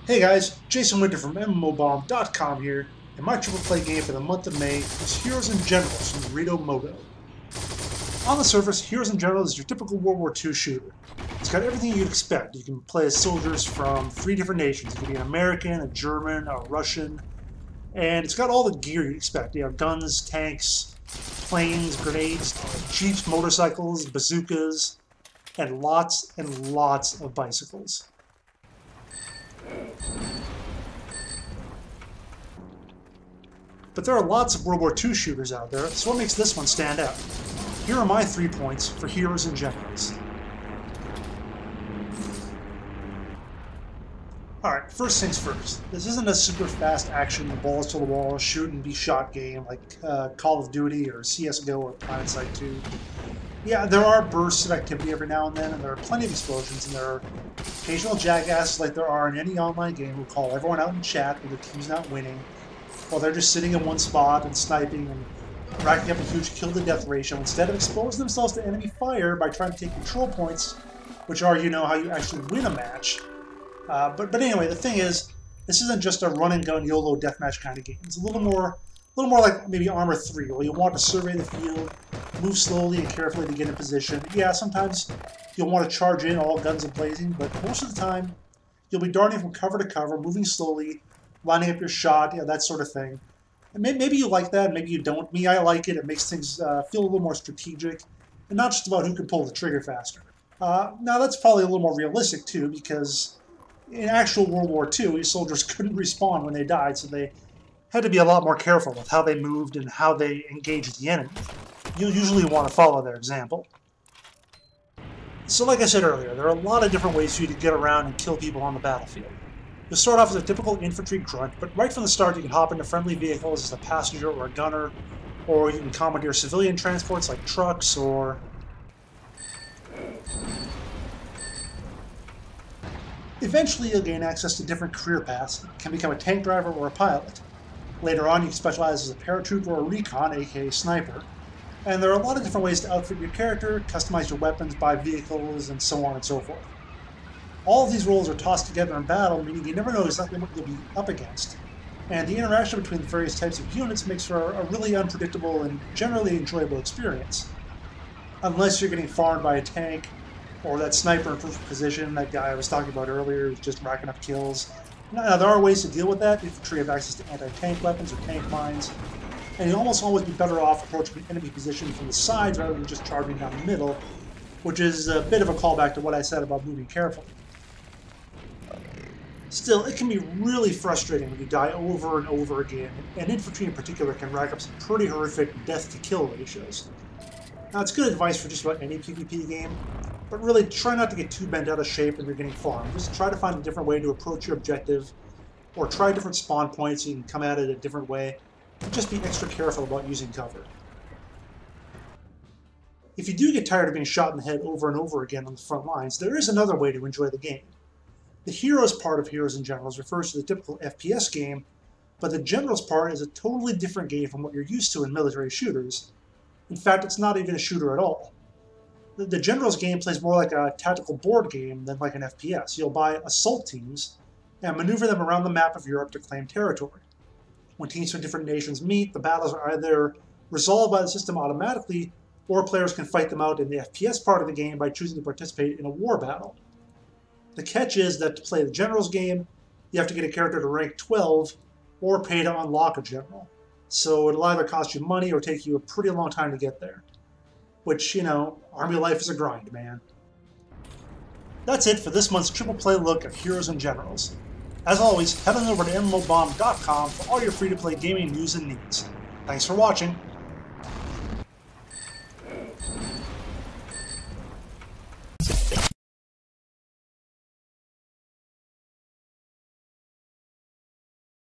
Hey guys, Jason Winter from MMOBomb.com here, and my triple play game for the month of May is Heroes and Generals from Reto-Moto. On the surface, Heroes and Generals is your typical World War II shooter. It's got everything you'd expect. You can play as soldiers from 3 different nations. You can be an American, a German, a Russian, and it's got all the gear you'd expect. You have guns, tanks, planes, grenades, jeeps, motorcycles, bazookas, and lots of bicycles. But there are lots of World War II shooters out there, so what makes this one stand out? Here are my 3 points for Heroes and Generals. Alright, first things first. This isn't a super fast action, balls to the wall, shoot and be shot game like Call of Duty or CSGO or PlanetSide 2. Yeah, there are bursts of activity every now and then, and there are plenty of explosions, and there are occasional jackasses like there are in any online game who call everyone out in chat when their team's not winning, while they're just sitting in one spot and sniping and racking up a huge kill-to-death ratio instead of exposing themselves to enemy fire by trying to take control points, which are, you know, how you actually win a match. But anyway, the thing is, this isn't just a run-and-gun YOLO deathmatch kind of game. It's a little more like maybe Armor 3, where you want to survey the field, move slowly and carefully to get in position. Yeah, sometimes you'll want to charge in all guns a-blazing, but most of the time you'll be darting from cover to cover, moving slowly, lining up your shot, yeah, that sort of thing. And maybe you like that, maybe you don't. Me, I like it. It makes things feel a little more strategic, and not just about who can pull the trigger faster. Now, that's probably a little more realistic, too, because in actual World War II, these soldiers couldn't respawn when they died, so they had to be a lot more careful with how they moved and how they engaged the enemy. You'll usually want to follow their example. So like I said earlier, there are a lot of different ways for you to get around and kill people on the battlefield. You'll start off as a typical infantry grunt, but right from the start you can hop into friendly vehicles as a passenger or a gunner, or you can commandeer civilian transports like trucks, or eventually you'll gain access to different career paths. You can become a tank driver or a pilot. Later on you can specialize as a paratrooper or a recon, aka sniper. And there are a lot of different ways to outfit your character, customize your weapons, buy vehicles, and so on and so forth. All of these roles are tossed together in battle, meaning you never know exactly what you'll be up against. And the interaction between the various types of units makes for a really unpredictable and generally enjoyable experience. Unless you're getting farmed by a tank, or that sniper in first position, that guy I was talking about earlier who's just racking up kills. Now, there are ways to deal with that. Infantry have access to anti-tank weapons or tank mines, and you'll almost always be better off approaching an enemy position from the sides rather than just charging down the middle, which is a bit of a callback to what I said about moving carefully. Still, it can be really frustrating when you die over and over again, and infantry in particular can rack up some pretty horrific death-to-kill ratios. Now, it's good advice for just about any PvP game, but really try not to get too bent out of shape when you're getting farmed. Just try to find a different way to approach your objective, or try different spawn points so you can come at it a different way, and just be extra careful about using cover. If you do get tired of being shot in the head over and over again on the front lines, there is another way to enjoy the game. The Heroes part of Heroes and Generals refers to the typical FPS game, but the Generals part is a totally different game from what you're used to in military shooters. In fact, it's not even a shooter at all. The Generals game plays more like a tactical board game than like an FPS. You'll buy assault teams and maneuver them around the map of Europe to claim territory. When teams from different nations meet, the battles are either resolved by the system automatically, or players can fight them out in the FPS part of the game by choosing to participate in a war battle. The catch is that to play the Generals game, you have to get a character to rank 12 or pay to unlock a General. So it'll either cost you money or take you a pretty long time to get there. Which, you know, Army life is a grind, man. That's it for this month's triple play look at Heroes and Generals. As always, head on over to mmobomb.com for all your free-to-play gaming news and needs. Thanks for watching.